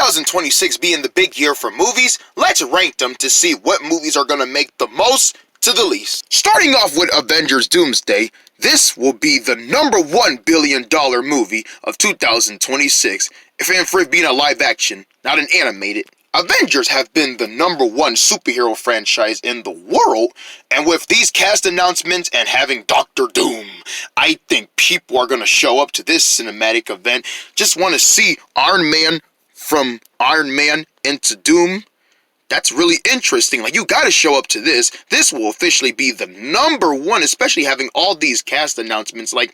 2026 being the big year for movies, let's rank them to see what movies are going to make the most to the least. Starting off with Avengers Doomsday, this will be the number $1 billion movie of 2026, and for it being a live action, not an animated. Avengers have been the number one superhero franchise in the world, and with these cast announcements and having Doctor Doom, I think people are going to show up to this cinematic event. Just want to see Iron Man from Iron Man into Doom. That's really interesting. Like, you gotta show up to this. This will officially be the number one, especially having all these cast announcements, like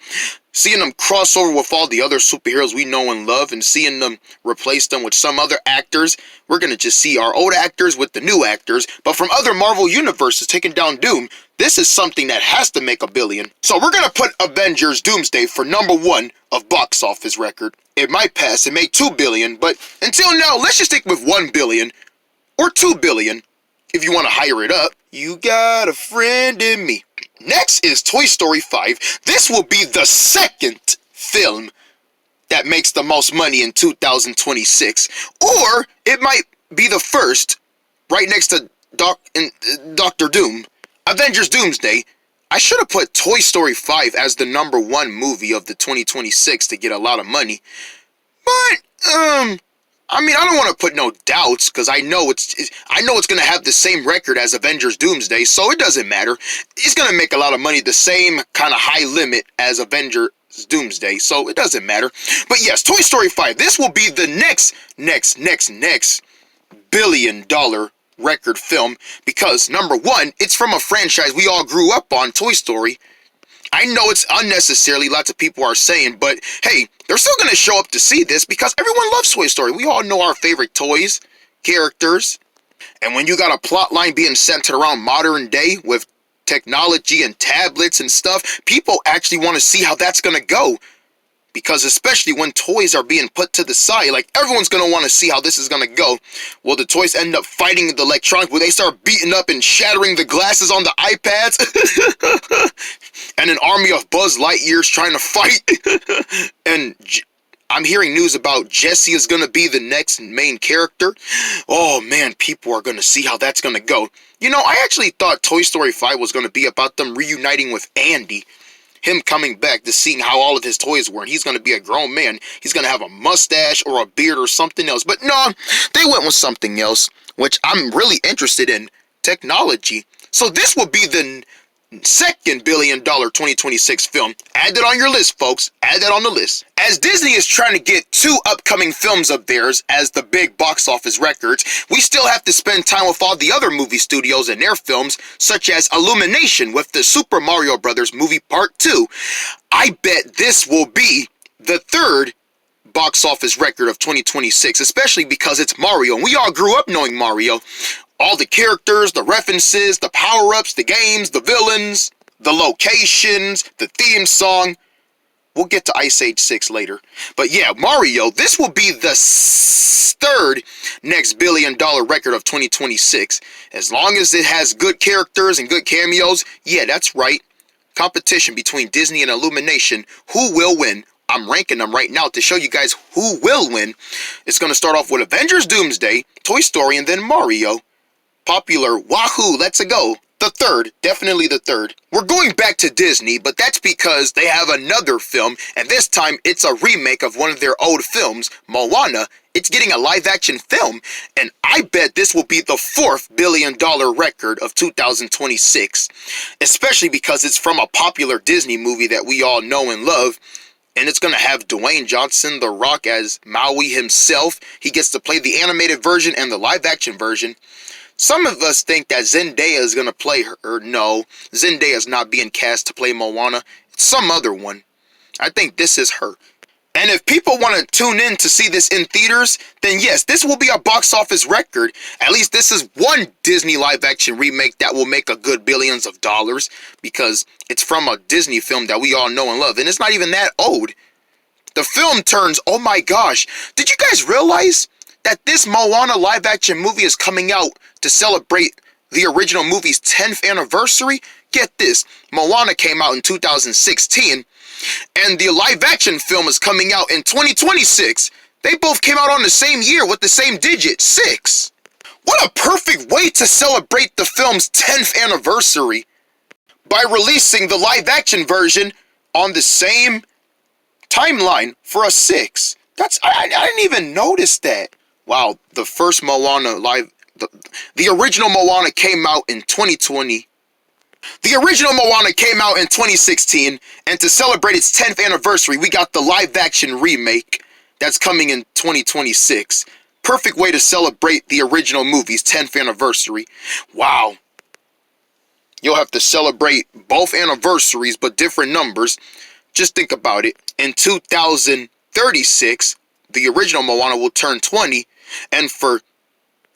seeing them cross over with all the other superheroes we know and love and seeing them replace them with some other actors. We're gonna just see our old actors with the new actors, but from other Marvel universes taking down Doom. This is something that has to make $1 billion. So we're gonna put Avengers Doomsday for number one of box office record. It might pass and make $2 billion, but until now, let's just stick with $1 billion. Or $2 billion, if you want to higher it up. You got a friend in me. Next is Toy Story 5. This will be the second film that makes the most money in 2026. Or it might be the first, right next to Doctor Doom. Avengers Doomsday. I should have put Toy Story 5 as the number one movie of the 2026 to get a lot of money. But, I mean, I don't want to put no doubts, because I know it's going to have the same record as Avengers Doomsday, so it doesn't matter. It's going to make a lot of money, the same kind of high limit as Avengers Doomsday, so it doesn't matter. But yes, Toy Story 5, this will be the next $1 billion record film, because number one, it's from a franchise we all grew up on, Toy Story. I know it's unnecessarily, lots of people are saying, but hey, they're still going to show up to see this because everyone loves Toy Story. We all know our favorite toys, characters, and when you got a plot line being centered around modern day with technology and tablets and stuff, people actually want to see how that's going to go. Because especially when toys are being put to the side, like, everyone's going to want to see how this is going to go. Well, the toys end up fighting the electronics, where they start beating up and shattering the glasses on the iPads. And an army of Buzz Lightyears trying to fight. And I'm hearing news about Jessie is going to be the next main character. Oh man, people are going to see how that's going to go. You know, I actually thought Toy Story 5 was going to be about them reuniting with Andy. Him coming back to seeing how all of his toys were, and he's going to be a grown man. He's going to have a mustache or a beard or something else. But no, they went with something else, which I'm really interested in, technology. So this will be the second $1 billion 2026 film. Add that on your list, folks. Add that on the list. As Disney is trying to get two upcoming films of theirs as the big box office records, we still have to spend time with all the other movie studios and their films, such as Illumination with the Super Mario Bros. Movie Part 2. I bet this will be the third box office record of 2026, especially because it's Mario, and we all grew up knowing Mario. All the characters, the references, the power-ups, the games, the villains, the locations, the theme song. We'll get to Ice Age 6 later. But yeah, Mario, this will be the third next $1 billion record of 2026. As long as it has good characters and good cameos, yeah, that's right. Competition between Disney and Illumination. Who will win? I'm ranking them right now to show you guys who will win. It's going to start off with Avengers Doomsday, Toy Story, and then Mario. Popular, Wahoo, Let's Go. The third, definitely the third. We're going back to Disney, but that's because they have another film, and this time it's a remake of one of their old films, Moana. It's getting a live-action film, and I bet this will be the fourth $1 billion record of 2026, especially because it's from a popular Disney movie that we all know and love. And it's going to have Dwayne Johnson, The Rock, as Maui himself. He gets to play the animated version and the live-action version. Some of us think that Zendaya is going to play her. No, Zendaya is not being cast to play Moana. It's some other one. I think this is her. And if people want to tune in to see this in theaters, then yes, this will be a box office record. At least this is one Disney live-action remake that will make a good billions of dollars, because it's from a Disney film that we all know and love, and it's not even that old. The film turns, oh my gosh, did you guys realize that this Moana live-action movie is coming out to celebrate the original movie's 10th anniversary? Get this, Moana came out in 2016, and the live-action film is coming out in 2026. They both came out on the same year with the same digit, 6. What a perfect way to celebrate the film's 10th anniversary by releasing the live-action version on the same timeline for a 6. I didn't even notice that. Wow, the first Moana the original Moana came out in 2020. The original Moana came out in 2016, and to celebrate its 10th anniversary, we got the live-action remake that's coming in 2026. Perfect way to celebrate the original movie's 10th anniversary. Wow. You'll have to celebrate both anniversaries, but different numbers. Just think about it. In 2036, the original Moana will turn 20, and for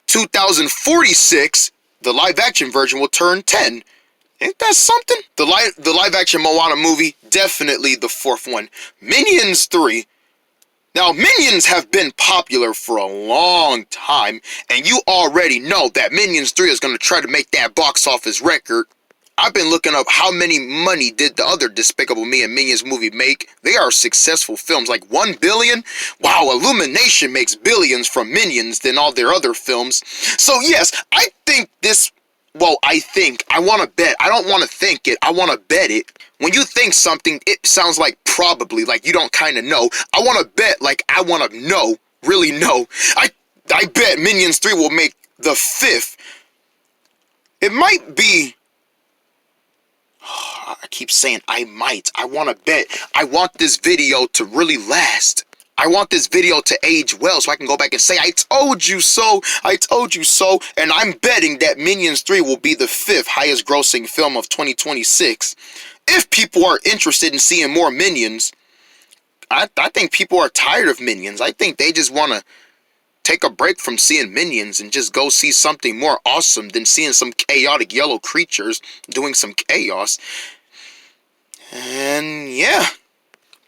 2046, the live-action version will turn 10. Ain't that something? The live-action Moana movie, definitely the 4th one. Minions 3. Now, Minions have been popular for a long time, and you already know that Minions 3 is going to try to make that box office record. I've been looking up how many money did the other Despicable Me and Minions movie make. They are successful films, like 1 billion. Wow, Illumination makes billions from Minions than all their other films. So yes, I think this, well, I want to bet. I don't want to think it, I want to bet it. When you think something, it sounds like probably, like you don't kind of know. I want to bet, like I want to know, really know. I bet Minions 3 will make the 5th. It might be, I keep saying I might. I want to bet. I want this video to really last. I want this video to age well so I can go back and say, I told you so. I told you so. And I'm betting that Minions 3 will be the 5th highest grossing film of 2026. If people are interested in seeing more Minions, I think people are tired of Minions. I think they just want to take a break from seeing Minions and just go see something more awesome than seeing some chaotic yellow creatures doing some chaos. And yeah.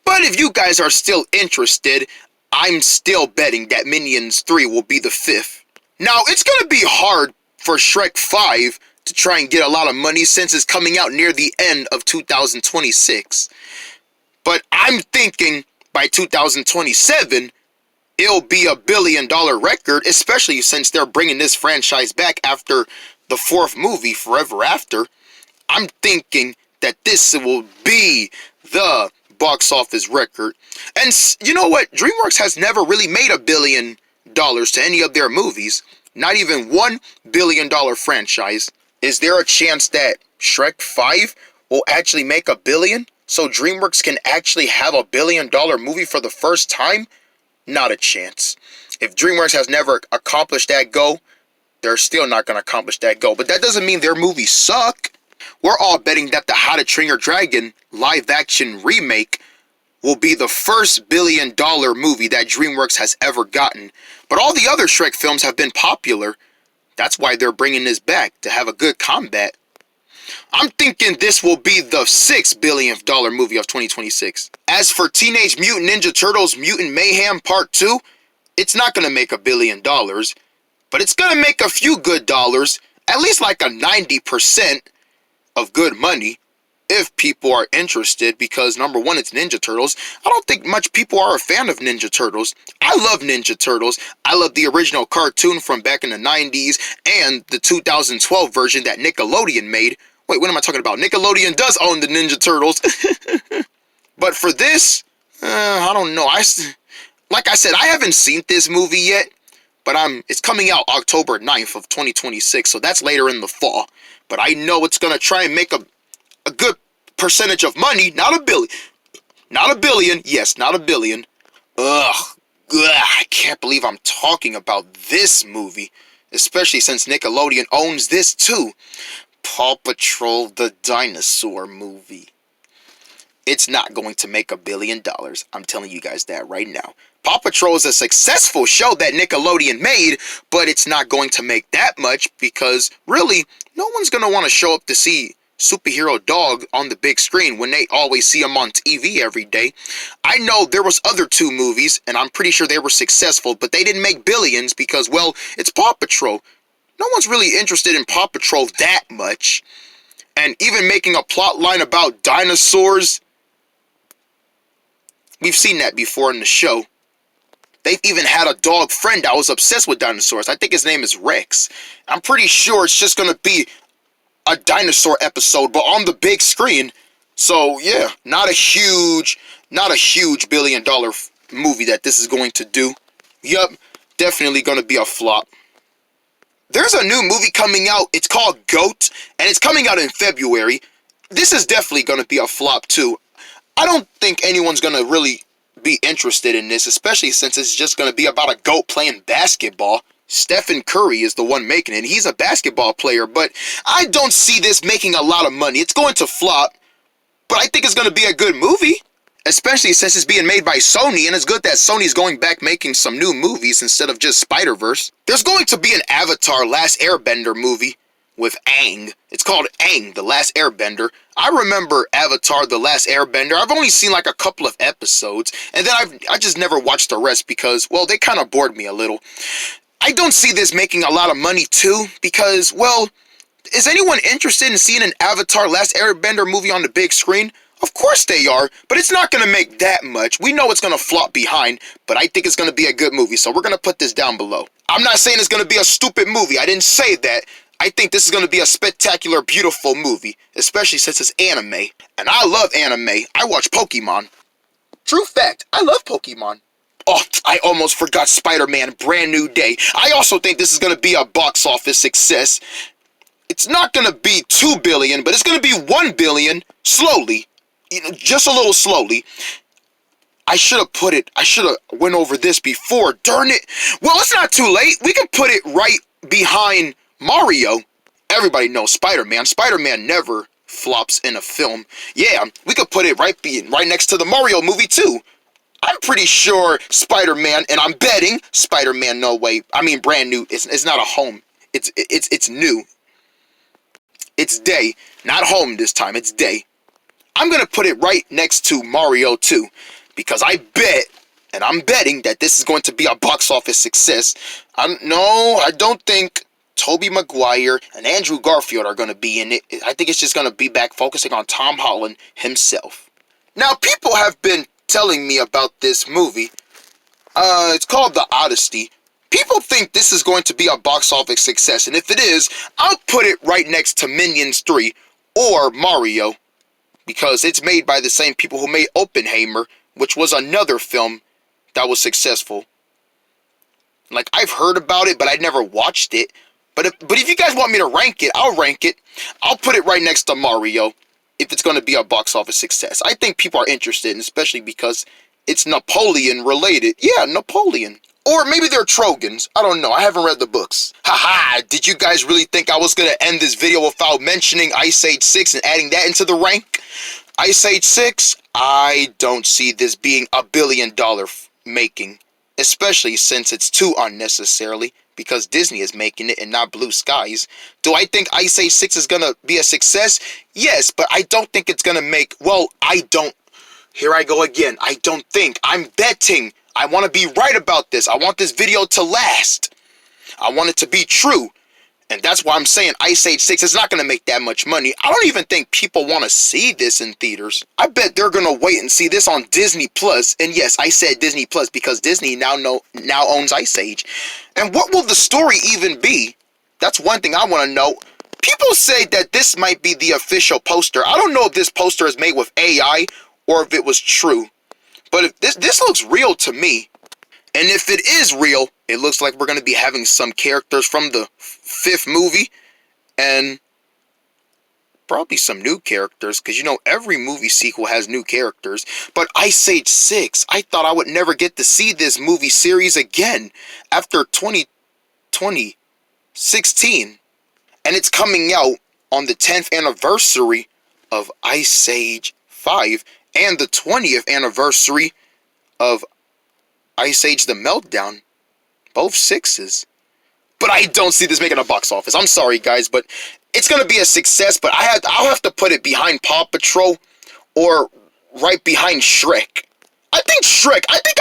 But if you guys are still interested, I'm still betting that Minions 3 will be the 5th. Now, it's going to be hard for Shrek 5 to try and get a lot of money since it's coming out near the end of 2026. But I'm thinking by 2027, it'll be a $1 billion record, especially since they're bringing this franchise back after the 4th movie, Forever After. I'm thinking that this will be the box office record. And you know what? DreamWorks has never really made $1 billion to any of their movies. Not even $1 billion franchise. Is there a chance that Shrek 5 will actually make $1 billion? So DreamWorks can actually have $1 billion movie for the first time? Not a chance. If DreamWorks has never accomplished that goal, they're still not going to accomplish that goal. But that doesn't mean their movies suck. We're all betting that the How to Train Your Dragon live-action remake will be the first $1 billion movie that DreamWorks has ever gotten. But all the other Shrek films have been popular. That's why they're bringing this back, to have a good combat. I'm thinking this will be the $6 billionth movie of 2026. As for Teenage Mutant Ninja Turtles Mutant Mayhem Part 2, it's not going to make $1 billion, but it's going to make a few good dollars, at least like a 90% of good money, if people are interested, because number one, it's Ninja Turtles. I don't think much people are a fan of Ninja Turtles. I love Ninja Turtles. I love the original cartoon from back in the 90s and the 2012 version that Nickelodeon made. Wait, what am I talking about? Nickelodeon does own the Ninja Turtles. But for this, I don't know. Like I said, I haven't seen this movie yet, but it's coming out October 9th of 2026, so that's later in the fall. But I know it's going to try and make a good percentage of money, not $1 billion. Not $1 billion, yes, not $1 billion. I can't believe I'm talking about this movie, especially since Nickelodeon owns this too. Paw Patrol the Dinosaur movie. It's not going to make $1 billion. I'm telling you guys that right now. Paw Patrol is a successful show that Nickelodeon made, but it's not going to make that much because, really, no one's going to want to show up to see Superhero Dog on the big screen when they always see him on TV every day. I know there was other 2 movies, and I'm pretty sure they were successful, but they didn't make billions because, well, it's Paw Patrol. No one's really interested in Paw Patrol that much. And even making a plot line about dinosaurs, we've seen that before in the show. They've even had a dog friend that was obsessed with dinosaurs. I think his name is Rex. I'm pretty sure it's just gonna be a dinosaur episode, but on the big screen. So yeah, not a huge billion-dollar movie that this is going to do. Yup, definitely gonna be a flop. There's a new movie coming out. It's called GOAT, and it's coming out in February. This is definitely gonna be a flop too. I don't think anyone's gonna really be interested in this, especially since it's just gonna be about a goat playing basketball. Stephen Curry is the one making it. He's a basketball player, but I don't see this making a lot of money. It's going to flop, but I think it's going to be a good movie, especially since it's being made by Sony, and it's good that Sony's going back making some new movies instead of just Spider-Verse. There's going to be an Avatar Last Airbender movie with Aang. It's called Aang, The Last Airbender. I remember Avatar The Last Airbender. I've only seen like a couple of episodes, and then I just never watched the rest because, well, they kind of bored me a little. I don't see this making a lot of money too because, well, is anyone interested in seeing an Avatar Last Airbender movie on the big screen? Of course they are, but it's not going to make that much. We know it's going to flop behind, but I think it's going to be a good movie, so we're going to put this down below. I'm not saying it's going to be a stupid movie. I didn't say that. I think this is going to be a spectacular, beautiful movie, especially since it's anime. And I love anime. I watch Pokemon. True fact, I love Pokemon. Oh, I almost forgot Spider-Man Brand New Day. I also think this is going to be a box office success. It's not going to be 2 billion, but it's going to be 1 billion slowly. You know, just a little slowly. I should have went over this before. Darn it. Well, it's not too late. We can put it right behind Mario. Everybody knows Spider-Man. Spider-Man never flops in a film. Yeah, we could put it right next to the Mario movie too. I'm pretty sure Spider-Man, and I'm betting Spider-Man No Way. I mean, brand new. It's not a home. It's new. It's day, not home this time. It's day. I'm gonna put it right next to Mario 2 because I bet, and I'm betting that this is going to be a box office success. I don't think Tobey Maguire and Andrew Garfield are gonna be in it. I think it's just gonna be back focusing on Tom Holland himself. Now, people have been telling me about this movie. It's called The Odyssey. People think this is going to be a box office success, and if it is, I'll put it right next to Minions 3 or Mario, because it's made by the same people who made Oppenheimer, which was another film that was successful. Like, I've heard about it, but I never watched it. But if you guys want me to rank it, I'll rank it. I'll put it right next to Mario if it's going to be a box office success. I think people are interested, especially because it's Napoleon related. Yeah, Napoleon. Or maybe they're Trogans. I don't know. I haven't read the books. Haha, did you guys really think I was going to end this video without mentioning Ice Age 6 and adding that into the rank? Ice Age 6, I don't see this being a $1 billion making. Especially since it's too unnecessarily, because Disney is making it and not Blue Skies. Do I think Ice Age 6 is going to be a success? Yes, but I don't think it's going to make... Well, I don't... Here I go again. I don't think. I'm betting. I want to be right about this. I want this video to last. I want it to be true. And that's why I'm saying Ice Age 6 is not going to make that much money. I don't even think people want to see this in theaters. I bet they're going to wait and see this on Disney Plus. And yes, I said Disney Plus because Disney now owns Ice Age. And what will the story even be? That's one thing I want to know. People say that this might be the official poster. I don't know if this poster is made with AI or if it was true. But if this looks real to me. And if it is real, it looks like we're going to be having some characters from the 5th movie. And probably some new characters. Because, you know, every movie sequel has new characters. But Ice Age 6, I thought I would never get to see this movie series again. After 2016. And it's coming out on the 10th anniversary of Ice Age 5. And the 20th anniversary of Ice Age The Meltdown. Both 6s. But I don't see this making a box office. I'm sorry, guys, but it's going to be a success, but I'll have to put it behind Paw Patrol or right behind Shrek. I think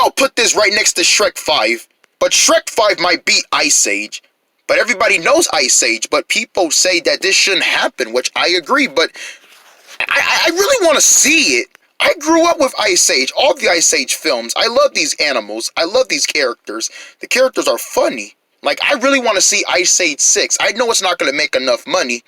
I'll put this right next to Shrek 5. But Shrek 5 might beat Ice Age. But everybody knows Ice Age, but people say that this shouldn't happen, which I agree, but I really want to see it. I grew up with Ice Age, all the Ice Age films. I love these animals. I love these characters. The characters are funny. Like, I really want to see Ice Age 6. I know it's not going to make enough money,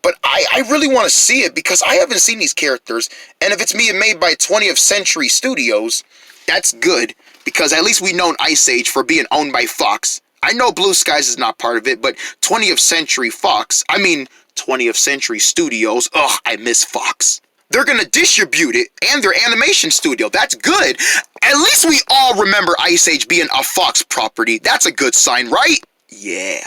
but I really want to see it because I haven't seen these characters. And if it's being made by 20th Century Studios, that's good because at least we know Ice Age for being owned by Fox. I know Blue Skies is not part of it, but 20th Century 20th Century Studios. Ugh, I miss Fox. They're going to distribute it and their animation studio. That's good. At least we all remember Ice Age being a Fox property. That's a good sign, right? Yeah.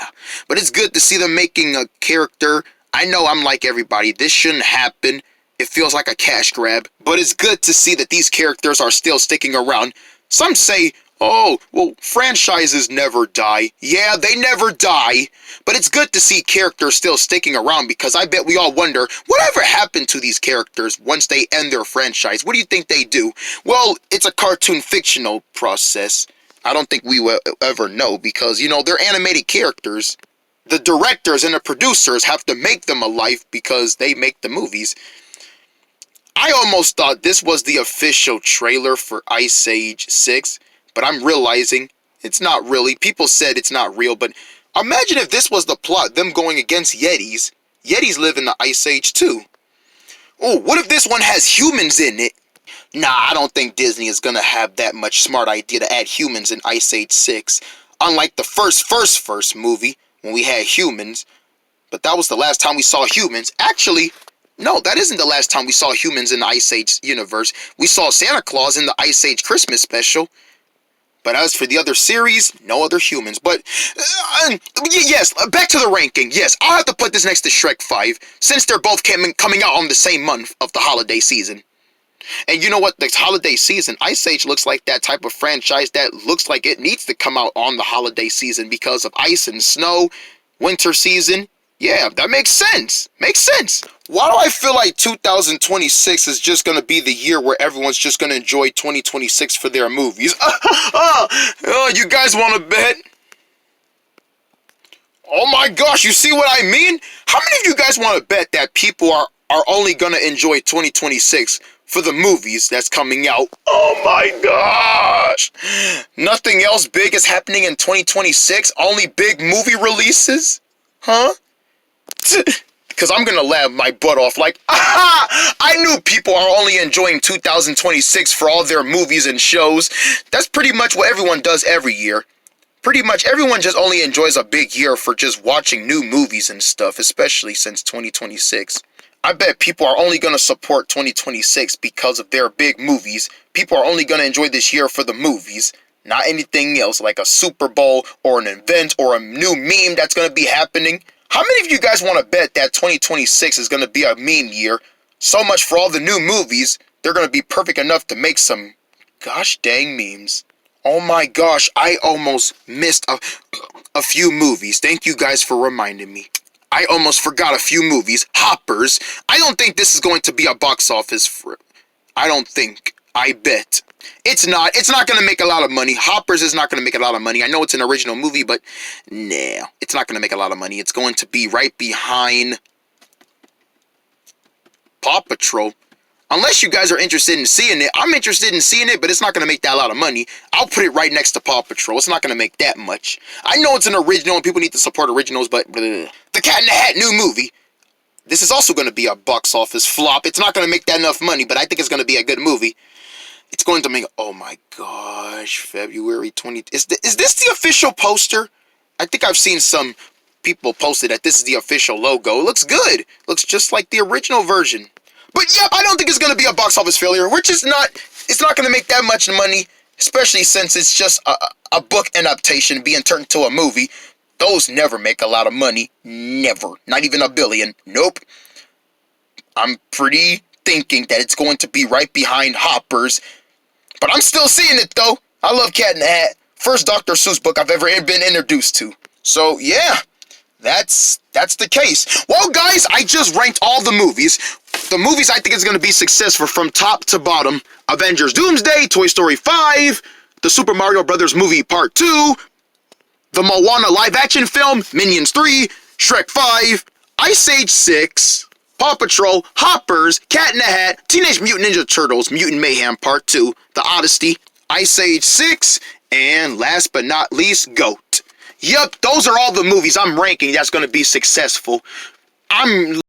But it's good to see them making a character. I know I'm like everybody. This shouldn't happen. It feels like a cash grab. But it's good to see that these characters are still sticking around. Some say, oh, well, franchises never die. Yeah, they never die. But it's good to see characters still sticking around because I bet we all wonder, whatever happened to these characters once they end their franchise? What do you think they do? Well, it's a cartoon fictional process. I don't think we will ever know because, they're animated characters. The directors and the producers have to make them alive because they make the movies. I almost thought this was the official trailer for Ice Age 6. But I'm realizing it's not really. People said it's not real, but imagine if this was the plot, them going against Yetis. Yetis live in the Ice Age too. Oh, what if this one has humans in it? Nah, I don't think Disney is gonna have that much smart idea to add humans in Ice Age 6. Unlike the first movie, when we had humans. But that was the last time we saw humans. Actually, no, that isn't the last time we saw humans in the Ice Age universe. We saw Santa Claus in the Ice Age Christmas special. But as for the other series, no other humans. But, yes, back to the ranking. Yes, I'll have to put this next to Shrek 5, since they're both coming out on the same month of the holiday season. And you know what? The holiday season, Ice Age looks like that type of franchise that looks like it needs to come out on the holiday season because of ice and snow, winter season. Yeah, that makes sense. Makes sense. Why do I feel like 2026 is just going to be the year where everyone's just going to enjoy 2026 for their movies? You guys want to bet? Oh my gosh, you see what I mean? How many of you guys want to bet that people are only going to enjoy 2026 for the movies that's coming out? Oh my gosh. Nothing else big is happening in 2026? Only big movie releases? Huh? Because I'm going to laugh my butt off like, aha! I knew people are only enjoying 2026 for all their movies and shows. That's pretty much what everyone does every year. Pretty much everyone just only enjoys a big year for just watching new movies and stuff, especially since 2026. I bet people are only going to support 2026 because of their big movies. People are only going to enjoy this year for the movies, not anything else like a Super Bowl or an event or a new meme that's going to be happening. How many of you guys want to bet that 2026 is going to be a meme year? So much for all the new movies. They're going to be perfect enough to make some gosh dang memes. Oh my gosh, I almost missed a few movies. Thank you guys for reminding me. I almost forgot a few movies. Hoppers. I don't think this is going to be a box office for... I don't think. I bet. It's not. It's not going to make a lot of money. Hoppers is not going to make a lot of money. I know it's an original movie, but nah, it's not going to make a lot of money. It's going to be right behind Paw Patrol. Unless you guys are interested in seeing it. I'm interested in seeing it, but it's not going to make that a lot of money. I'll put it right next to Paw Patrol. It's not going to make that much. I know it's an original and people need to support originals, but The Cat in the Hat new movie. This is also going to be a box office flop. It's not going to make that enough money, but I think it's going to be a good movie. It's going to make... Oh my gosh. February 20... Is this the official poster? I think I've seen some people posted that this is the official logo. It looks good. Looks just like the original version. But yep, I don't think it's going to be a box office failure. We're just not... It's not going to make that much money. Especially since it's just a book adaptation being turned into a movie. Those never make a lot of money. Never. Not even $1 billion. Nope. I'm pretty thinking that it's going to be right behind Hoppers. But I'm still seeing it, though. I love Cat in the Hat. First Dr. Seuss book I've ever been introduced to. So, yeah. That's the case. Well, guys, I just ranked all the movies. The movies I think is going to be successful from top to bottom. Avengers Doomsday, Toy Story 5, the Super Mario Brothers movie Part 2, the Moana live-action film, Minions 3, Shrek 5, Ice Age 6, Paw Patrol, Hoppers, Cat in the Hat, Teenage Mutant Ninja Turtles, Mutant Mayhem Part 2, The Odyssey, Ice Age 6, and last but not least, GOAT. Yup, those are all the movies I'm ranking that's going to be successful. I'm